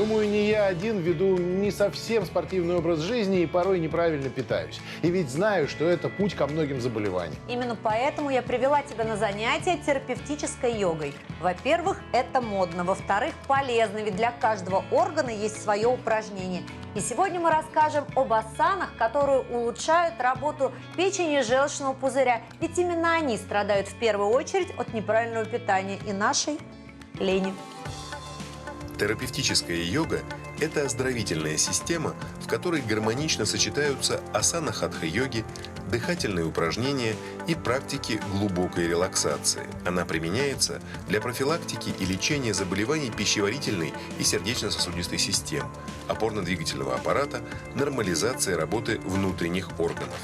Думаю, не я один веду не совсем спортивный образ жизни и порой неправильно питаюсь. И ведь знаю, что это путь ко многим заболеваниям. Именно поэтому я привела тебя на занятия терапевтической йогой. Во-первых, это модно. Во-вторых, полезно, ведь для каждого органа есть свое упражнение. И сегодня мы расскажем об асанах, которые улучшают работу печени и желчного пузыря. Ведь именно они страдают в первую очередь от неправильного питания и нашей лени. Терапевтическая йога – это оздоровительная система, в которой гармонично сочетаются асана хатха-йоги, дыхательные упражнения и практики глубокой релаксации. Она применяется для профилактики и лечения заболеваний пищеварительной и сердечно-сосудистой систем, опорно-двигательного аппарата, нормализации работы внутренних органов.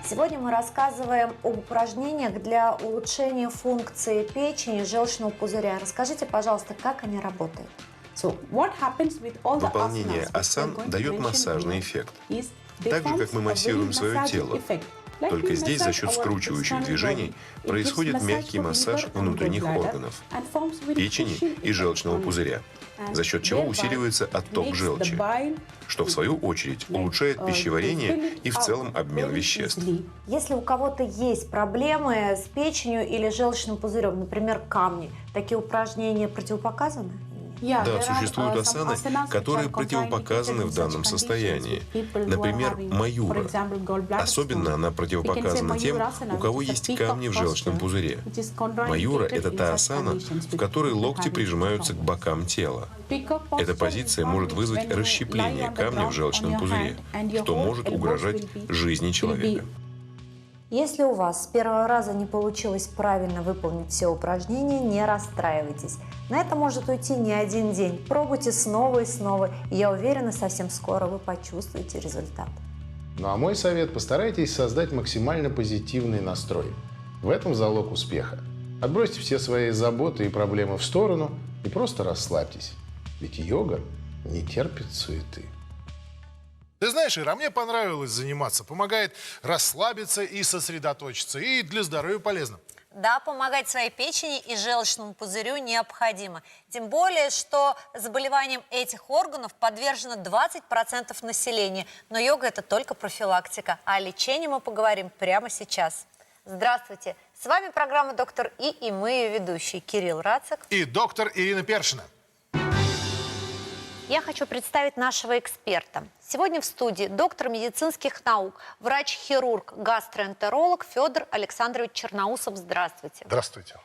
Сегодня мы рассказываем об упражнениях для улучшения функции печени и желчного пузыря. Расскажите, пожалуйста, как они работают? Выполнение асан дает массажный эффект. Так же, как мы массируем свое тело. Только здесь за счет скручивающих движений происходит мягкий массаж внутренних органов, печени и желчного пузыря, за счет чего усиливается отток желчи, что в свою очередь улучшает пищеварение и в целом обмен веществ. Если у кого-то есть проблемы с печенью или желчным пузырем, например, камни, такие упражнения противопоказаны? Да, существуют асаны, которые противопоказаны в данном состоянии. Например, маюра. Особенно она противопоказана тем, у кого есть камни в желчном пузыре. Маюра – это та асана, в которой локти прижимаются к бокам тела. Эта позиция может вызвать расщепление камня в желчном пузыре, что может угрожать жизни человека. Если у вас с первого раза не получилось правильно выполнить все упражнения, не расстраивайтесь. На это может уйти не один день. Пробуйте снова и снова, и я уверена, совсем скоро вы почувствуете результат. Ну а мой совет – постарайтесь создать максимально позитивный настрой. В этом залог успеха. Отбросьте все свои заботы и проблемы в сторону и просто расслабьтесь. Ведь йога не терпит суеты. Ты знаешь, Ира, мне понравилось заниматься. Помогает расслабиться и сосредоточиться. И для здоровья полезно. Да, помогать своей печени и желчному пузырю необходимо. Тем более, что заболеваниям этих органов подвержено 20% населения. Но йога – это только профилактика. А о лечении мы поговорим прямо сейчас. Здравствуйте! С вами программа «Доктор И» мы ее ведущие Кирилл Рацик И доктор Ирина Першина. Я хочу представить нашего эксперта. Сегодня в студии доктор медицинских наук, врач-хирург, гастроэнтеролог Федор Александрович Черноусов. Здравствуйте. Здравствуйте.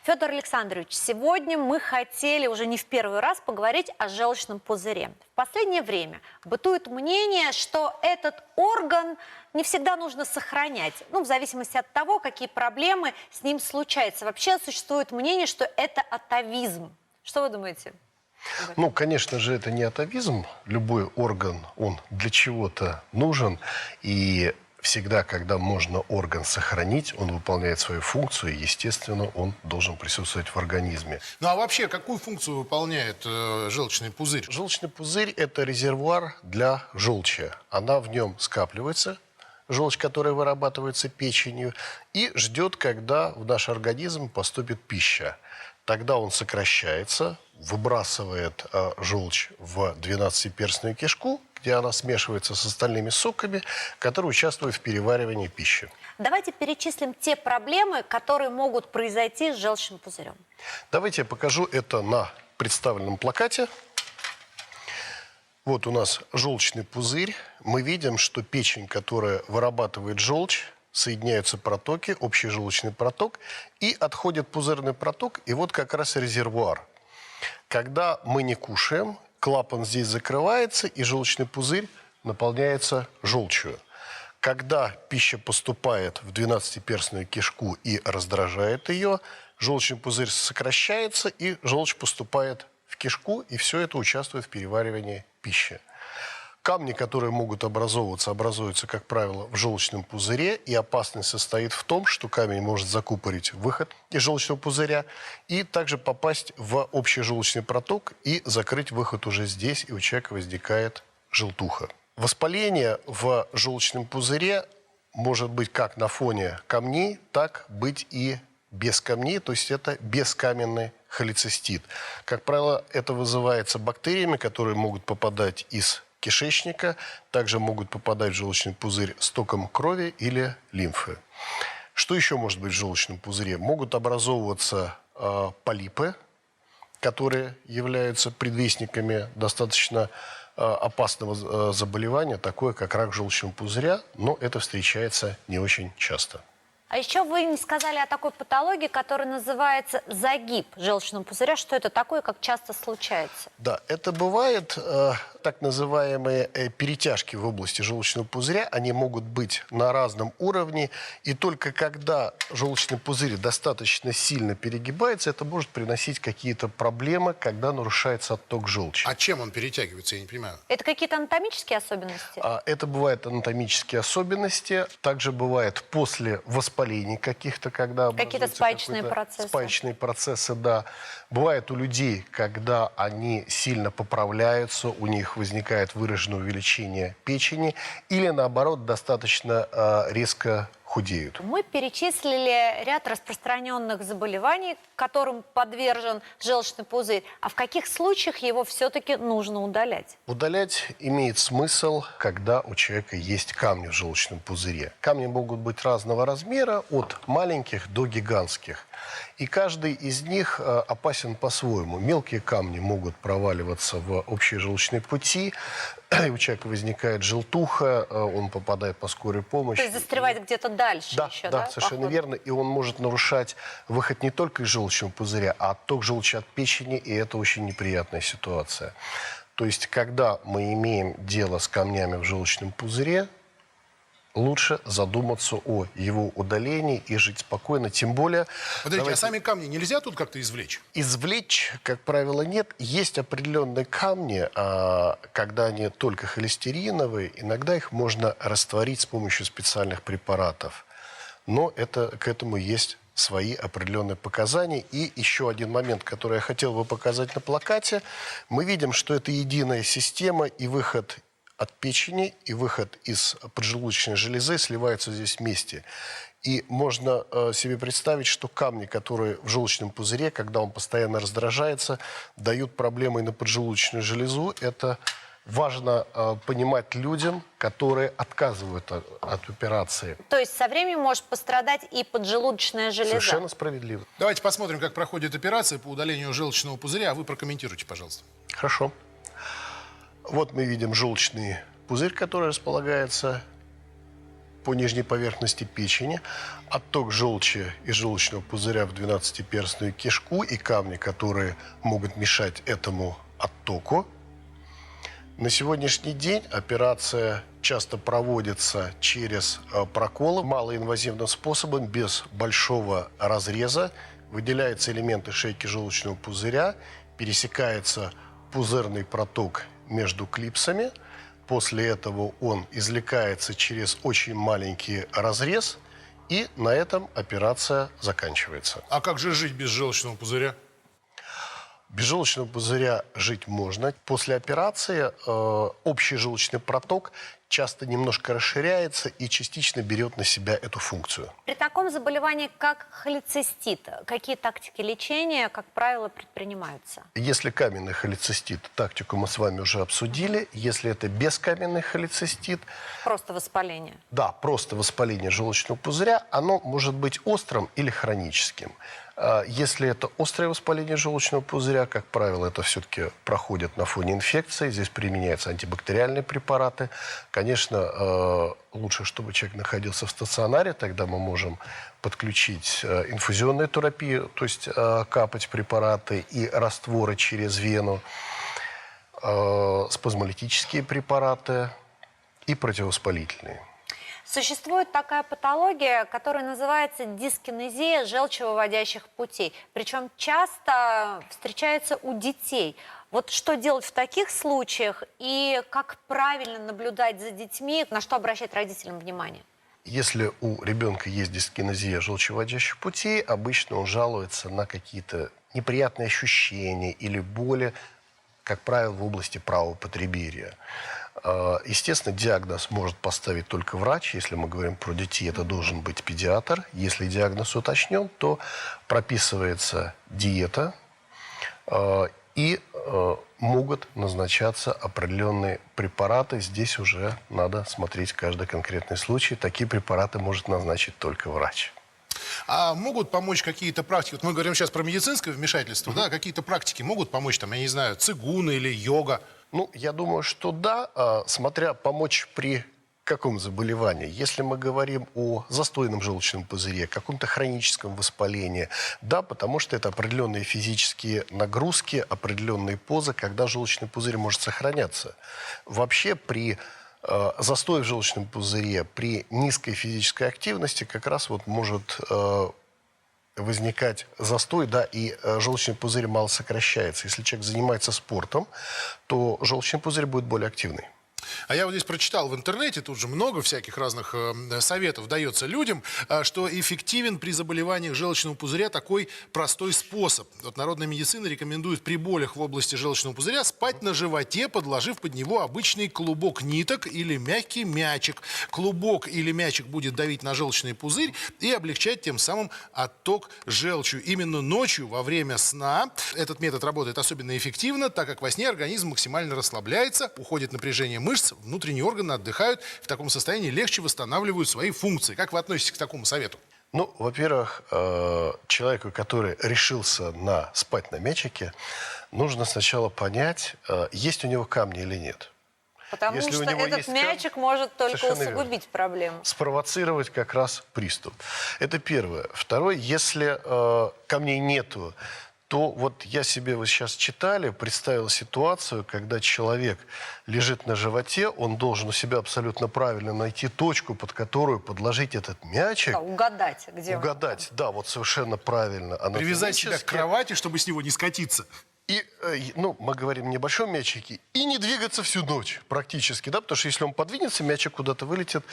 Федор Александрович, сегодня мы хотели уже не в первый раз поговорить о желчном пузыре. В последнее время бытует мнение, что этот орган не всегда нужно сохранять, в зависимости от того, какие проблемы с ним случаются. Вообще существует мнение, что это атовизм. Что вы думаете? Ну, конечно же, это не атовизм. Любой орган, он для чего-то нужен. И всегда, когда можно орган сохранить, он выполняет свою функцию, и, естественно, он должен присутствовать в организме. Ну а вообще, какую функцию выполняет желчный пузырь? Желчный пузырь – это резервуар для желчи. Она в нем скапливается, желчь, которая вырабатывается печенью, и ждет, когда в наш организм поступит пища. Тогда он сокращается, выбрасывает желчь в 12-перстную кишку, где она смешивается с остальными соками, которые участвуют в переваривании пищи. Давайте перечислим те проблемы, которые могут произойти с желчным пузырем. Давайте я покажу это на представленном плакате. Вот у нас желчный пузырь. Мы видим, что печень, которая вырабатывает желчь, соединяются протоки, общий желчный проток, и отходит пузырный проток, и вот как раз резервуар. Когда мы не кушаем, клапан здесь закрывается, и желчный пузырь наполняется желчью. Когда пища поступает в 12-перстную кишку и раздражает ее, желчный пузырь сокращается, и желчь поступает в кишку, и все это участвует в переваривании пищи. Камни, которые могут образуются, как правило, в желчном пузыре, и опасность состоит в том, что камень может закупорить выход из желчного пузыря и также попасть в общий желчный проток и закрыть выход уже здесь, и у человека возникает желтуха. Воспаление в желчном пузыре может быть как на фоне камней, так быть и без камней, то есть это бескаменный холецистит. Как правило, это вызывается бактериями, которые могут попадать из кишечника, также могут попадать в желчный пузырь с током крови или лимфы. Что еще может быть в желчном пузыре? Могут образовываться полипы, которые являются предвестниками достаточно опасного заболевания, такое как рак желчного пузыря, но это встречается не очень часто. А еще вы не сказали о такой патологии, которая называется загиб желчного пузыря. Что это такое, как часто случается? Да, это бывает так называемые перетяжки в области желчного пузыря. Они могут быть на разном уровне. И только когда желчный пузырь достаточно сильно перегибается, это может приносить какие-то проблемы, когда нарушается отток желчи. А чем он перетягивается, я не понимаю. Это какие-то анатомические особенности? Это бывают анатомические особенности. Также бывает после воспаления каких-то, когда Какие-то спаечные процессы. Спаечные процессы, да. Бывает у людей, когда они сильно поправляются, у них возникает выраженное увеличение печени, или наоборот достаточно резко худеют. Мы перечислили ряд распространенных заболеваний, которым подвержен желчный пузырь. А в каких случаях его все-таки нужно удалять? Удалять имеет смысл, когда у человека есть камни в желчном пузыре. Камни могут быть разного размера, от маленьких до гигантских. И каждый из них опасен по-своему. Мелкие камни могут проваливаться в общие желчные пути, и у человека возникает желтуха, он попадает по скорой помощи. То есть застревать где-то дальше еще, да? Да, совершенно верно. И он может нарушать выход не только из желчного пузыря, а отток желчи от печени, и это очень неприятная ситуация. То есть, когда мы имеем дело с камнями в желчном пузыре, лучше задуматься о его удалении и жить спокойно. Тем более... Подождите, а сами камни нельзя тут как-то извлечь? Извлечь, как правило, нет. Есть определенные камни, когда они только холестериновые, иногда их можно растворить с помощью специальных препаратов. Но к этому есть свои определенные показания. И еще один момент, который я хотел бы показать на плакате. Мы видим, что это единая система, и выход от печени и выход из поджелудочной железы сливаются здесь вместе. И можно себе представить, что камни, которые в желчном пузыре, когда он постоянно раздражается, дают проблемы и на поджелудочную железу. Это важно понимать людям, которые отказывают от операции. То есть со временем может пострадать и поджелудочная железа? Совершенно справедливо. Давайте посмотрим, как проходит операция по удалению желчного пузыря, а вы прокомментируйте, пожалуйста. Хорошо. Вот мы видим желчный пузырь, который располагается по нижней поверхности печени. Отток желчи из желчного пузыря в двенадцатиперстную кишку и камни, которые могут мешать этому оттоку. На сегодняшний день операция часто проводится через проколы малоинвазивным способом, без большого разреза. Выделяются элементы шейки желчного пузыря, пересекается пузырный проток между клипсами. После этого он извлекается через очень маленький разрез, и на этом операция заканчивается. А как же жить без желчного пузыря? Без желчного пузыря жить можно. После операции общий желчный проток часто немножко расширяется и частично берет на себя эту функцию. При таком заболевании, как холецистит, какие тактики лечения, как правило, предпринимаются? Если каменный холецистит, тактику мы с вами уже обсудили. Если это бескаменный холецистит... Просто воспаление? Да, просто воспаление желчного пузыря. Оно может быть острым или хроническим. Если это острое воспаление желчного пузыря, как правило, это все-таки проходит на фоне инфекции. Здесь применяются антибактериальные препараты. Конечно, лучше, чтобы человек находился в стационаре. Тогда мы можем подключить инфузионную терапию, то есть капать препараты и растворы через вену, спазмолитические препараты и противовоспалительные. Существует такая патология, которая называется дискинезия желчевыводящих путей. Причем часто встречается у детей. Вот что делать в таких случаях и как правильно наблюдать за детьми, на что обращать родителям внимание? Если у ребенка есть дискинезия желчевыводящих путей, обычно он жалуется на какие-то неприятные ощущения или боли как правило, в области правого потреберия. Естественно, диагноз может поставить только врач. Если мы говорим про детей, это должен быть педиатр. Если диагноз уточнен, то прописывается диета и могут назначаться определенные препараты. Здесь уже надо смотреть каждый конкретный случай. Такие препараты может назначить только врач. А могут помочь какие-то практики? Вот мы говорим сейчас про медицинское вмешательство, да? Какие-то практики могут помочь, там, я не знаю, цигун или йога? Ну, я думаю, что да, смотря помочь при каком заболевании. Если мы говорим о застойном желчном пузыре, каком-то хроническом воспалении, да, потому что это определенные физические нагрузки, определенные позы, когда желчный пузырь может сохраняться. Вообще при застой в желчном пузыре, при низкой физической активности как раз вот может возникать застой, да, и желчный пузырь мало сокращается. Если человек занимается спортом, то желчный пузырь будет более активный. А я вот здесь прочитал в интернете, тут же много всяких разных советов дается людям, что эффективен при заболеваниях желчного пузыря такой простой способ. Вот народная медицина рекомендует при болях в области желчного пузыря спать на животе, подложив под него обычный клубок ниток или мягкий мячик. Клубок или мячик будет давить на желчный пузырь и облегчать тем самым отток желчью. Именно ночью во время сна этот метод работает особенно эффективно, так как во сне организм максимально расслабляется, уходит напряжение мышц, внутренние органы отдыхают, в таком состоянии легче восстанавливают свои функции. Как вы относитесь к такому совету? Ну, во-первых, человеку, который решился спать на мячике, нужно сначала понять, есть у него камни или нет. Потому Если что у него этот есть мячик может только Совершенно верно. усугубить проблему. Спровоцировать как раз приступ. Это первое. Второе, если камней нету, то вот я себе, вы сейчас читали, представил ситуацию, когда человек лежит на животе, он должен у себя абсолютно правильно найти точку, под которую подложить этот мячик. Да, угадать, где он. Угадать, да, вот совершенно правильно. Привязать себя к анатомически. кровати, чтобы с него не скатиться. И, ну, мы говорим о небольшом мячике, и не двигаться всю ночь практически, да, потому что если он подвинется, мячик куда-то вылетит.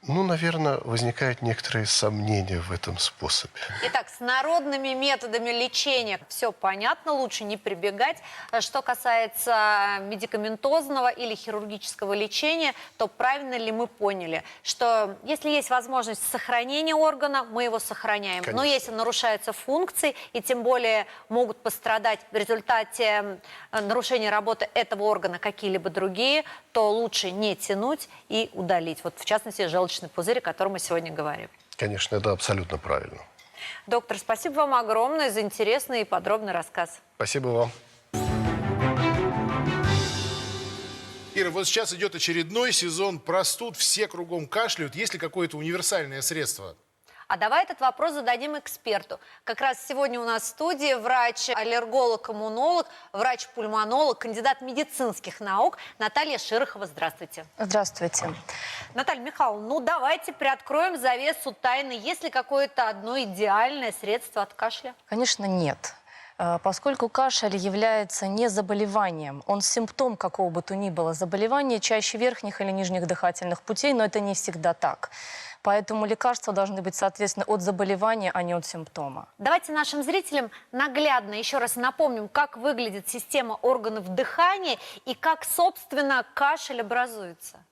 Ну, наверное, возникают некоторые сомнения в этом способе. Итак, с народными методами лечения все понятно, лучше не прибегать. Что касается медикаментозного или хирургического лечения, то правильно ли мы поняли, что если есть возможность сохранения органа, мы его сохраняем. Конечно. Но если нарушаются функции, и тем более могут пострадать в результате нарушения работы этого органа какие-либо другие, то лучше не тянуть и удалить. Вот в частности, желчный пузырь, о котором мы сегодня говорим. Конечно, это абсолютно правильно. Доктор, спасибо вам огромное за интересный и подробный рассказ. Спасибо вам. Ира, вот сейчас идет очередной сезон простуд, все кругом кашляют. Есть ли какое-то универсальное средство? А давай этот вопрос зададим эксперту. Как раз сегодня у нас в студии врач-аллерголог-иммунолог, врач-пульмонолог, кандидат медицинских наук Наталья Широхова. Здравствуйте. Здравствуйте. Наталья Михайловна, ну давайте приоткроем завесу тайны. Есть ли какое-то одно идеальное средство от кашля? Конечно, нет. Поскольку кашель является не заболеванием, он симптом какого бы то ни было заболевания, чаще верхних или нижних дыхательных путей, но это не всегда так. Поэтому лекарства должны быть, соответственно, от заболевания, а не от симптома. Давайте нашим зрителям наглядно еще раз напомним, как выглядит система органов дыхания и как, собственно, кашель образуется.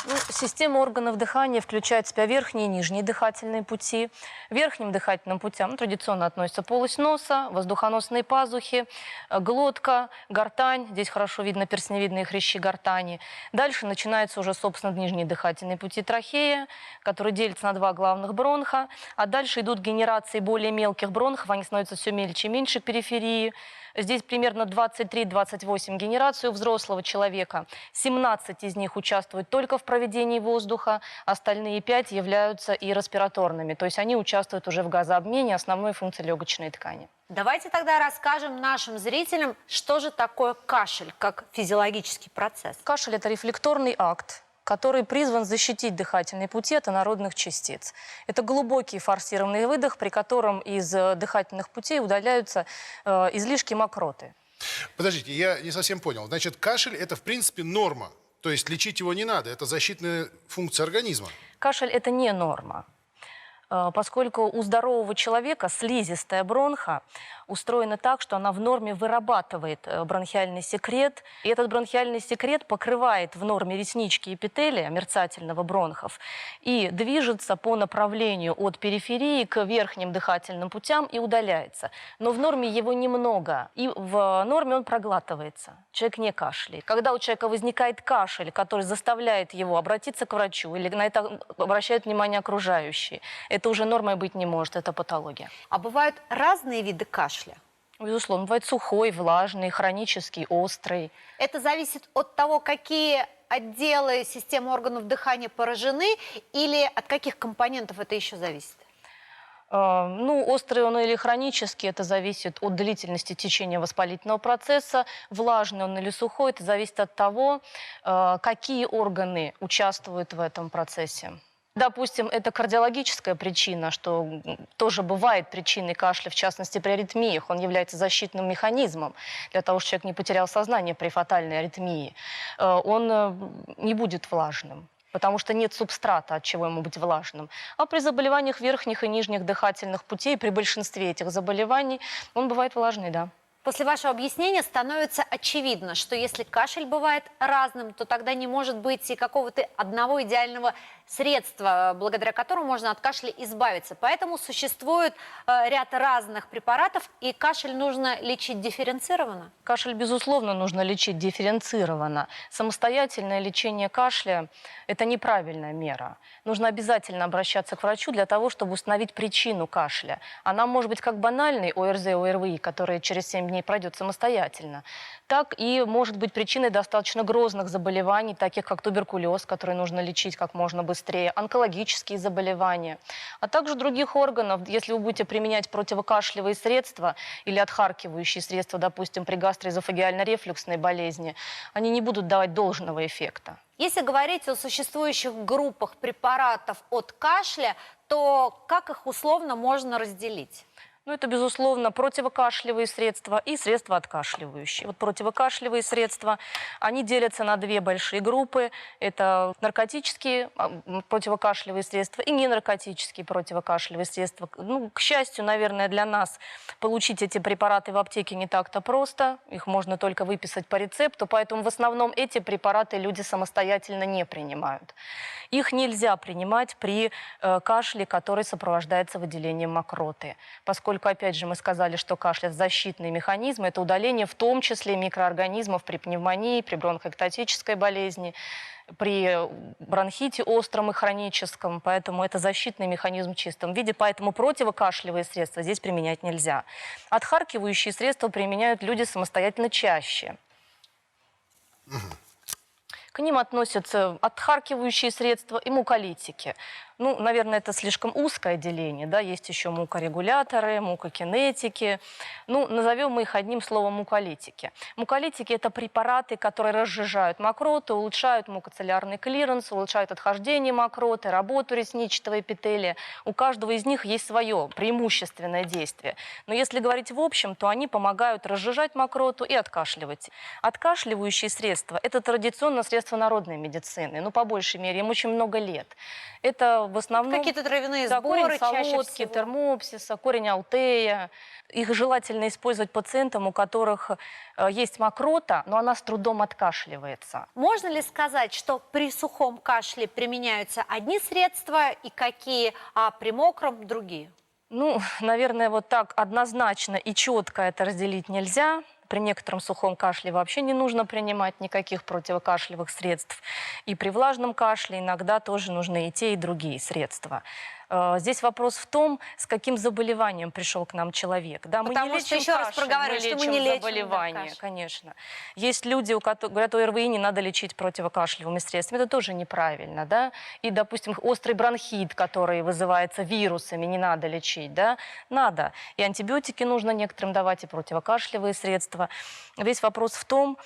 Ну, система органов дыхания включает в себя верхние и нижние дыхательные пути. Верхним дыхательным путям традиционно относятся полость носа, воздухоносные пазухи, глотка, гортань. Здесь хорошо видно перстневидные хрящи гортани. Дальше начинаются уже, собственно, нижние дыхательные пути трахея, которые делятся на два главных бронха. А дальше идут генерации более мелких бронхов, они становятся все мельче и меньше периферии. Здесь примерно 23-28 генераций у взрослого человека. 17 из них участвуют только в проведении воздуха, остальные 5 являются и респираторными. То есть они участвуют уже в газообмене, основной функции легочной ткани. Давайте тогда расскажем нашим зрителям, что же такое кашель, как физиологический процесс. Кашель – это рефлекторный акт, который призван защитить дыхательные пути от инородных частиц. Это глубокий форсированный выдох, при котором из дыхательных путей удаляются излишки мокроты. Подождите, я не совсем понял. Значит, кашель – это, в принципе, норма. То есть лечить его не надо. Это защитная функция организма. Кашель – это не норма. Поскольку у здорового человека слизистая бронха устроена так, что она в норме вырабатывает бронхиальный секрет. И этот бронхиальный секрет покрывает в норме реснички эпителия мерцательного бронхов и движется по направлению от периферии к верхним дыхательным путям и удаляется. Но в норме его немного, и в норме он проглатывается. Человек не кашляет. Когда у человека возникает кашель, который заставляет его обратиться к врачу, или на это обращают внимание окружающие, это уже нормой быть не может, это патология. А бывают разные виды кашля? Безусловно, бывает сухой, влажный, хронический, острый. Это зависит от того, какие отделы системы органов дыхания поражены, или от каких компонентов это еще зависит? Ну, острый он или хронический, это зависит от длительности течения воспалительного процесса. Влажный он или сухой, это зависит от того, какие органы участвуют в этом процессе. Допустим, это кардиологическая причина, что тоже бывает причиной кашля, в частности при аритмиях. Он является защитным механизмом для того, чтобы человек не потерял сознание при фатальной аритмии. Он не будет влажным, потому что нет субстрата, от чего ему быть влажным. А при заболеваниях верхних и нижних дыхательных путей, при большинстве этих заболеваний, он бывает влажный, да. После вашего объяснения становится очевидно, что если кашель бывает разным, то тогда не может быть и какого-то одного идеального средства, благодаря которому можно от кашля избавиться. Поэтому существует ряд разных препаратов, и кашель нужно лечить дифференцированно. Кашель, безусловно, нужно лечить дифференцированно. Самостоятельное лечение кашля – это неправильная мера. Нужно обязательно обращаться к врачу для того, чтобы установить причину кашля. Она может быть как банальный ОРЗ, ОРВИ, который через 7 дней пройдет самостоятельно, так и может быть причиной достаточно грозных заболеваний, таких как туберкулез, который нужно лечить как можно быстрее, онкологические заболевания, а также других органов. Если вы будете применять противокашлевые средства или отхаркивающие средства, допустим, при гастроэзофагиально-рефлюксной болезни, они не будут давать должного эффекта. Если говорить о существующих группах препаратов от кашля, то как их условно можно разделить? Ну, это, безусловно, противокашлевые средства и средства откашливающие. Вот противокашлевые средства, они делятся на две большие группы. Это наркотические противокашлевые средства и ненаркотические противокашлевые средства. Ну, к счастью, наверное, для нас получить эти препараты в аптеке не так-то просто. Их можно только выписать по рецепту, поэтому в основном эти препараты люди самостоятельно не принимают. Их нельзя принимать при кашле, который сопровождается выделением мокроты, поскольку, опять же, мы сказали, что кашель – это защитный механизм, это удаление в том числе микроорганизмов при пневмонии, при бронхоэктатической болезни, при бронхите остром и хроническом, поэтому это защитный механизм в чистом виде, поэтому противокашлевые средства здесь применять нельзя. Отхаркивающие средства применяют люди самостоятельно чаще. К ним относятся отхаркивающие средства и муколитики. Ну, наверное, это слишком узкое деление, да, есть еще мукорегуляторы, мукокинетики. Ну, назовем мы их одним словом муколитики. Муколитики – это препараты, которые разжижают мокроту, улучшают мукоцеллярный клиренс, улучшают отхождение мокроты, работу ресничного эпителия. У каждого из них есть свое преимущественное действие. Но если говорить в общем, то они помогают разжижать мокроту и откашливать. Откашливающие средства – это традиционно средства народной медицины, ну, по большей мере, им очень много лет. Это в основном Какие-то травяные да, сборы корень чаще солодки, всего. термопсиса, корень алтея. Их желательно использовать пациентам, у которых есть мокрота, но она с трудом откашливается. Можно ли сказать, что при сухом кашле применяются одни средства и какие, а при мокром другие? Ну, наверное, вот так однозначно и четко это разделить нельзя. При некотором сухом кашле вообще не нужно принимать никаких противокашлевых средств. И при влажном кашле иногда тоже нужны и те, и другие средства. Здесь вопрос в том, с каким заболеванием пришел к нам человек. Да, мы Потому не что, лечим еще раз кашель, проговариваю, что мы не лечим заболевание, кашель. конечно. Есть люди, у которых говорят, ОРВИ не надо лечить противокашлевыми средствами. Это тоже неправильно, да. И, допустим, острый бронхит, который вызывается вирусами, не надо лечить, да. Надо. И антибиотики нужно некоторым давать, и противокашлевые средства. Весь вопрос в том,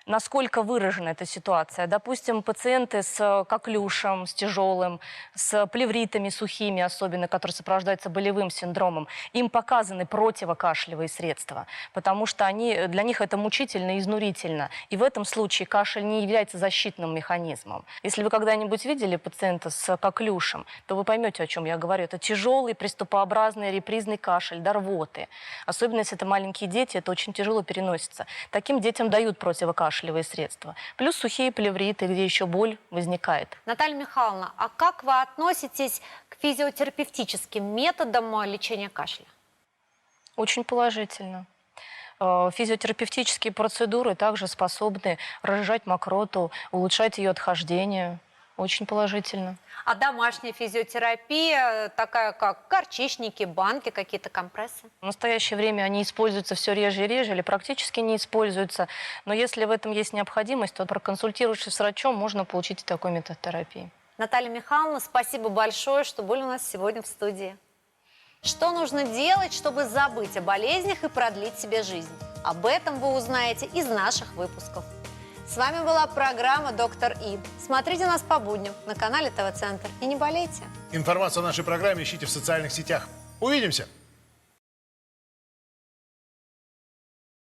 насколько выражена эта ситуация. Допустим, пациенты с коклюшем, с тяжелым, с плевритами сухими, особенно, которые сопровождаются болевым синдромом, им показаны противокашлевые средства, потому что для них это мучительно и изнурительно. И в этом случае кашель не является защитным механизмом. Если вы когда-нибудь видели пациента с коклюшем, то вы поймете, о чем я говорю. Это тяжелый, приступообразный, репризный кашель, до рвоты. Особенно, если это маленькие дети, это очень тяжело переносится. Таким детям дают противокашлевые средства. Плюс сухие плевриты, где еще боль возникает. Наталья Михайловна, а как вы относитесь к физиотерапевтическим методам лечения кашля? Очень положительно. Физиотерапевтические процедуры также способны разжижать мокроту, улучшать ее отхождение. Очень положительно. А домашняя физиотерапия, такая как горчичники, банки, какие-то компрессы? В настоящее время они используются все реже и реже или практически не используются. Но если в этом есть необходимость, то проконсультировавшись с врачом, можно получить и такой метод терапии. Наталья Михайловна, спасибо большое, что были у нас сегодня в студии. Что нужно делать, чтобы забыть о болезнях и продлить себе жизнь? Об этом вы узнаете из наших выпусков. С вами была программа «Доктор И». Смотрите нас по будням на канале ТВ-центр. И не болейте. Информацию о нашей программе ищите в социальных сетях. Увидимся!